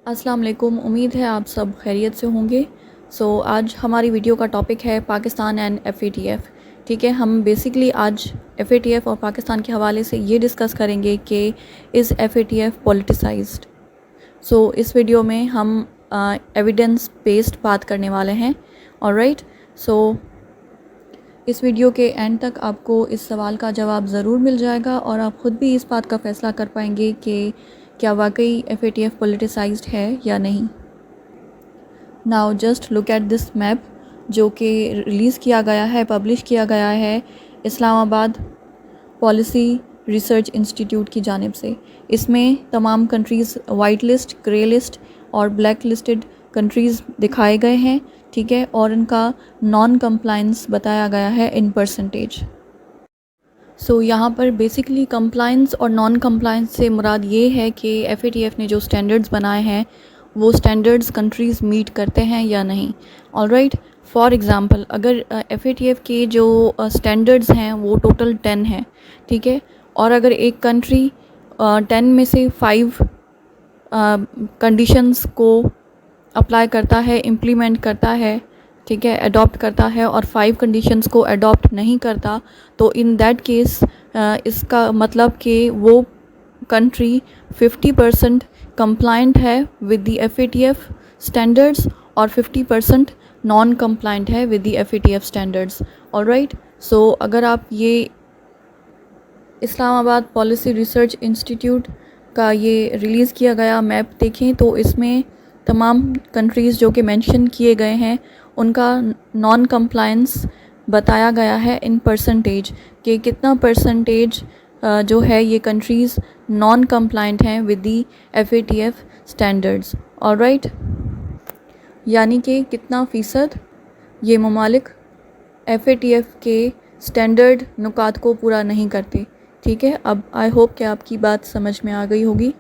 अस्सलाम वालेकुम। उम्मीद है आप सब खैरियत से होंगे। आज हमारी वीडियो का टॉपिक है पाकिस्तान एंड एफ़एटीएफ़। ठीक है, हम बेसिकली आज एफ़एटीएफ़ और पाकिस्तान के हवाले से ये डिस्कस करेंगे कि इज़ एफ़एटीएफ़ पॉलिटिसाइज्ड। इस वीडियो में हम एविडेंस बेस्ड बात करने वाले हैं। ऑलराइट, सो इस वीडियो के एंड तक आपको इस सवाल का जवाब ज़रूर मिल जाएगा और आप ख़ुद भी इस बात का फ़ैसला कर पाएंगे कि क्या वाकई एफ़एटीएफ़ पॉलिटिसाइज्ड है या नहीं। Now just look at this map जो कि रिलीज़ किया गया है, पब्लिश किया गया है इस्लामाबाद पॉलिसी रिसर्च इंस्टीट्यूट की जानिब से। इसमें तमाम countries white list, grey list और ब्लैक लिस्टेड कंट्रीज़ दिखाए गए हैं। ठीक है, और इनका नॉन कंप्लाइंस बताया गया है इन परसेंटेज। यहाँ पर बेसिकली कंप्लाइंस और नॉन कंप्लाइंस से मुराद ये है कि एफ़एटीएफ़ ने जो स्टैंडर्ड्स बनाए हैं वो स्टैंडर्ड्स कंट्रीज़ मीट करते हैं या नहीं। ऑलराइट, फॉर एग्ज़ाम्पल अगर एफ़एटीएफ़ के जो स्टैंडर्ड्स हैं वो टोटल 10 हैं, ठीक है, और अगर एक कंट्री 10 में से 5 कंडीशंस को अप्लाई करता है, इम्प्लीमेंट करता है, ठीक है, अडॉप्ट करता है और 5 कंडीशंस को अडॉप्ट नहीं करता, तो इन दैट केस इसका मतलब कि वो कंट्री 50% कंप्लाइंट है विद द एफ़एटीएफ़ स्टैंडर्ड्स और 50% नॉन कंप्लाइंट है with the FATF standards. Alright, अगर आप ये इस्लामाबाद पॉलिसी रिसर्च इंस्टीट्यूट का ये रिलीज़ किया गया मैप देखें तो इसमें तमाम कंट्रीज़ जो कि मेंशन किए गए हैं उनका नॉन कंप्लायंस बताया गया है इन परसेंटेज, कि कितना परसेंटेज जो है ये कंट्रीज़ नॉन कंप्लायंट हैं with the FATF standards. Alright, यानी कि कितना फ़ीसद ये ममालिक एफ़एटीएफ़ के स्टैंडर्ड नुकात को पूरा नहीं करते। ठीक है, अब आई होप कि आपकी बात समझ में आ गई होगी।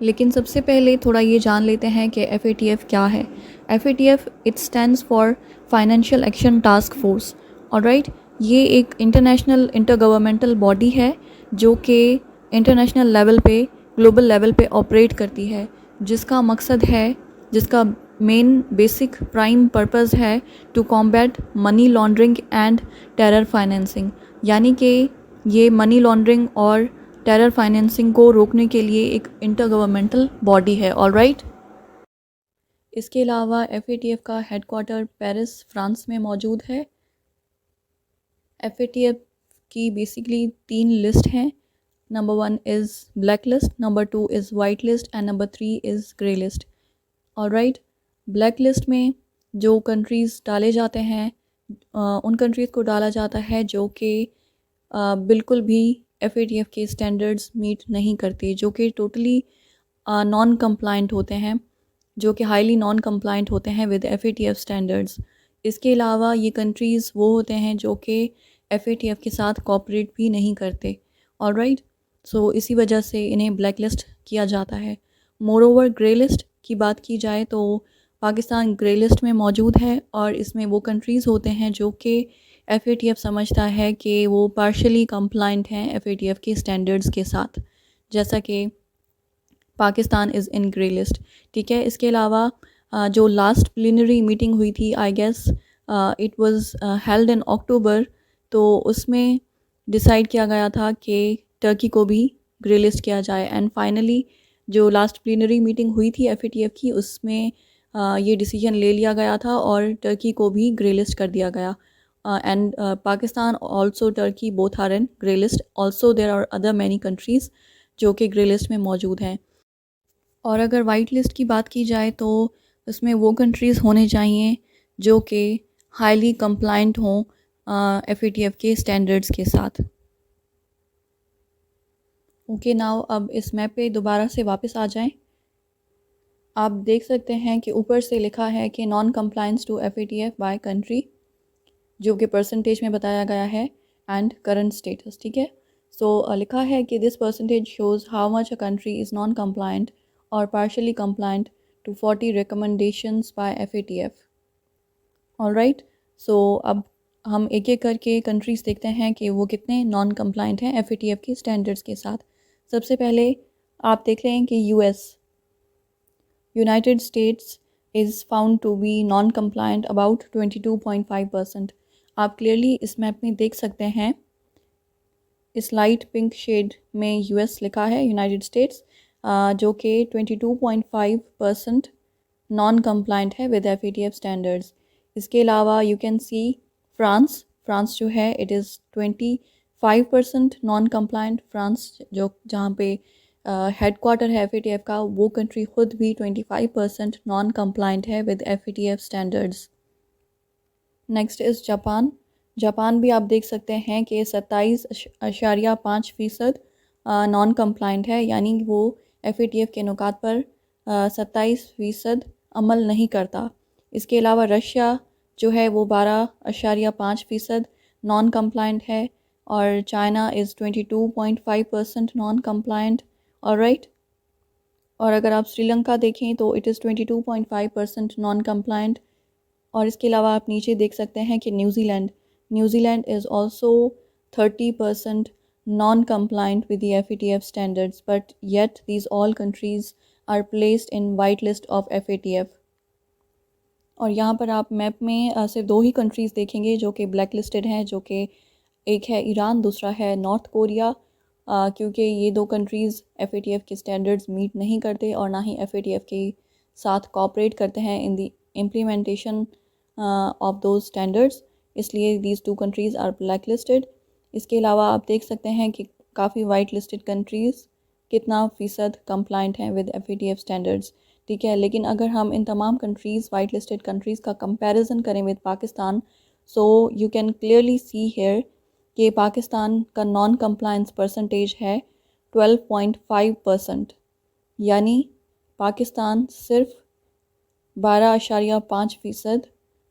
लेकिन सबसे पहले थोड़ा ये जान लेते हैं कि एफ़एटीएफ़ क्या है। FATF it stands for financial action task force. Alright, ये एक इंटरनेशनल इंटरगवर्नमेंटल बॉडी है जो कि इंटरनेशनल लेवल पे, ग्लोबल लेवल पे ऑपरेट करती है, जिसका मकसद है, जिसका मेन बेसिक प्राइम पर्पस है to combat money laundering and terror financing. यानी कि ये मनी लॉन्ड्रिंग और टेरर फाइनेंसिंग को रोकने के लिए एक इंटर गवर्नमेंटल बॉडी है। ऑलराइट, इसके अलावा एफ़एटीएफ़ का हेडक्वार्टर पेरिस, फ्रांस में मौजूद है। एफ़एटीएफ़ की बेसिकली 3 लिस्ट हैं। Number 1 is black list, number 2 is white list and number 3 is grey list. Alright, black list में जो कंट्रीज़ डाले जाते हैं उन कंट्रीज़ को डाला जाता है जो कि बिल्कुल भी एफ़एटीएफ़ के स्टैंडर्ड्स मीट नहीं करते, जो कि टोटली नॉन कंप्लाइंट होते हैं, जो कि हाईली नॉन कंप्लाइंट होते हैं विद एफ़एटीएफ़ स्टैंडर्ड्स। इसके अलावा ये कंट्रीज़ वो होते हैं जो कि एफ़एटीएफ़ के साथ कोऑपरेट भी नहीं करते। ऑलराइट, इसी वजह से इन्हें ब्लैक लिस्ट किया जाता है। मोरोवर ग्रे लिस्ट की बात की जाए तो पाकिस्तान ग्रे लिस्ट में मौजूद है और इसमें वो कंट्रीज़ होते हैं जो कि एफ़एटीएफ़ समझता है कि वो पार्शली कंप्लाइंट हैं एफ़एटीएफ़ के स्टैंडर्ड्स के साथ, जैसा कि Pakistan is in grey list. ठीक है, इसके अलावा जो लास्ट प्लीनरी मीटिंग हुई थी, I guess it was held in October, तो उसमें डिसाइड किया गया था कि टर्की को भी ग्रे लिस्ट किया जाए। एंड फाइनली जो लास्ट प्लीनरी मीटिंग हुई थी एफ़एटीएफ़ की, उसमें ये डिसीजन ले लिया गया था और टर्की को भी ग्रे लिस्ट कर दिया गया। And Pakistan also Turkey both are in grey list. Also there are other many countries जो कि ग्रे लिस्ट में मौजूद हैं। और अगर वाइट लिस्ट की बात की जाए तो उसमें वो कंट्रीज़ होने चाहिए जो कि हाईली कंप्लाइंट हों एफ़एटीएफ़ के स्टैंडर्ड्स के साथ। ओके, नाउ अब इस मैप पे दोबारा से वापस आ जाएं। आप देख सकते हैं कि ऊपर से लिखा है कि non compliance to FATF by country, जो कि परसेंटेज में बताया गया है, एंड करंट स्टेटस। ठीक है, लिखा है कि this percentage shows how much a country is non compliant और partially compliant to 40 recommendations by FATF. Alright, अब हम एक एक करके कंट्रीज़ देखते हैं कि वो कितने नॉन कंप्लाइंट हैं एफ़एटीएफ़ के स्टैंडर्ड्स के साथ। सबसे पहले आप देख लें कि US United States is found to be non-compliant about 22.5%. आप क्लियरली इस मैप में देख सकते हैं, इस लाइट पिंक शेड में यूएस लिखा है, यूनाइटेड स्टेट्स, जो कि 22.5% नॉन कंप्लाइंट है विद FATF स्टैंडर्ड्स। इसके अलावा यू कैन सी फ्रांस जो है it is 25% non compliant. France जो जहाँ पे हेड क्वार्टर है FATF का, वो कंट्री ख़ुद भी 25% नॉन कंप्लाइंट है with FATF standards. Next is Japan भी आप देख सकते हैं कि 27.5% नॉन कंप्लाइंट है, यानी वो FATF के नुकात पर 27% अमल नहीं करता। इसके अलावा रशिया जो है वो 12.5% नॉन कंप्लाइंट है, और China is 22.5% non compliant. Alright, और अगर आप श्रीलंका देखें तो इट इज़ 22.5% नॉन कंप्लाइंट। और इसके अलावा आप नीचे देख सकते हैं कि New Zealand is also 30% non compliant with the FATF standards, but yet these all countries are placed in white list of FATF। और यहाँ पर आप मैप में सिर्फ 2 ही कंट्रीज़ देखेंगे जो कि ब्लैक लिस्टेड हैं, जो कि एक है ईरान, दूसरा है नॉर्थ कोरिया, क्योंकि ये 2 कंट्रीज़ FATF के स्टैंडर्ड्स मीट नहीं करते और ना ही FATF के साथ कोऑपरेट करते हैं in the implementation of those standards, इसलिए these 2 countries are black listed. इसके अलावा आप देख सकते हैं कि काफ़ी वाइट लिस्टेड कंट्रीज़ कितना फ़ीसद कंप्लाइंट हैं विद FATF स्टैंडर्ड्स, ठीक है। लेकिन अगर हम इन तमाम कंट्रीज़, वाइट लिस्टेड कंट्रीज़ का कंपैरिजन करें with Pakistan, so you can clearly see here कि पाकिस्तान का नॉन कंप्लायंस परसेंटेज है 12.5%, यानी पाकिस्तान सिर्फ 12.5%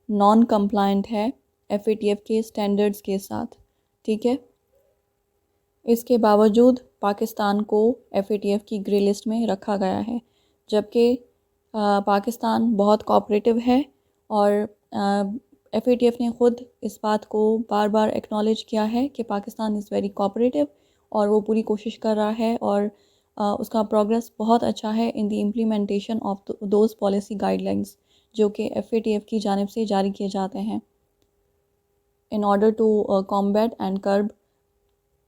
नॉन कंप्लायंट है FATF के स्टैंडर्ड्स के साथ, ठीक है। इसके बावजूद पाकिस्तान को FATF की ग्रे लिस्ट में रखा गया है, जबकि पाकिस्तान बहुत कोऑपरेटिव है, और FATF ने ख़ुद इस बात को बार बार एक्नॉलेज किया है कि पाकिस्तान इज़ वेरी कोऑपरेटिव, और वो पूरी कोशिश कर रहा है, और उसका प्रोग्रेस बहुत अच्छा है in the implementation of those policy guidelines जो कि FATF की जानिब से जारी किए जाते हैं in order to combat and curb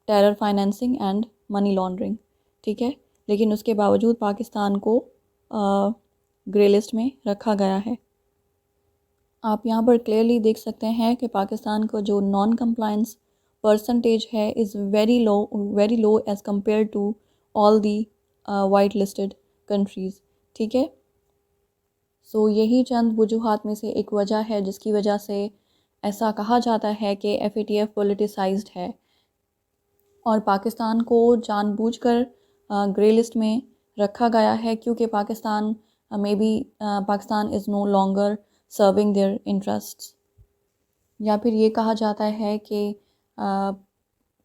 terror financing and money laundering, ठीक है। लेकिन उसके बावजूद पाकिस्तान को ग्रे लिस्ट में रखा गया है। आप यहाँ पर क्लियरली देख सकते हैं कि पाकिस्तान का जो नॉन कंप्लायंस परसेंटेज है is very low as compare to all the white listed countries, ठीक है। सो यही चंद वजूहात में से एक वजह है जिसकी वजह से ऐसा कहा जाता है कि FATF पोलिटिसाइज्ड है, और पाकिस्तान को जानबूझकर ग्रे लिस्ट में रखा गया है, क्योंकि Pakistan Pakistan is no longer serving their interests. या फिर ये कहा जाता है कि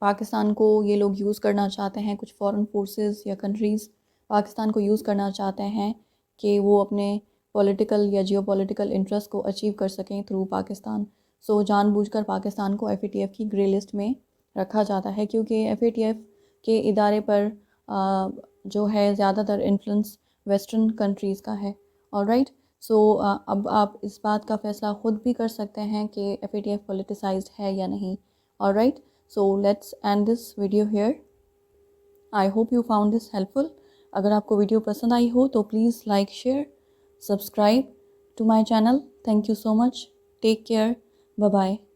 पाकिस्तान को ये लोग यूज़ करना चाहते हैं, कुछ फॉरेन फोर्सेस या कंट्रीज़ पाकिस्तान को यूज़ करना चाहते हैं कि वो अपने पॉलिटिकल या जियोपॉलिटिकल इंटरेस्ट को अचीव कर सकें थ्रू पाकिस्तान। सो जानबूझकर पाकिस्तान को FATF की ग्रे लिस्ट में रखा जाता है, क्योंकि FATF के इदारे पर जो है ज़्यादातर इन्फ्लुएंस वेस्टर्न कंट्रीज़ का है। ऑलराइट, सो अब आप इस बात का फ़ैसला ख़ुद भी कर सकते हैं कि FATF पोलिटिसाइज्ड है या नहीं। Alright, so let's end this video here. I hope you found this helpful. अगर आपको वीडियो पसंद आई हो तो please like, share, subscribe to my channel. Thank you so much. Take care. Bye bye.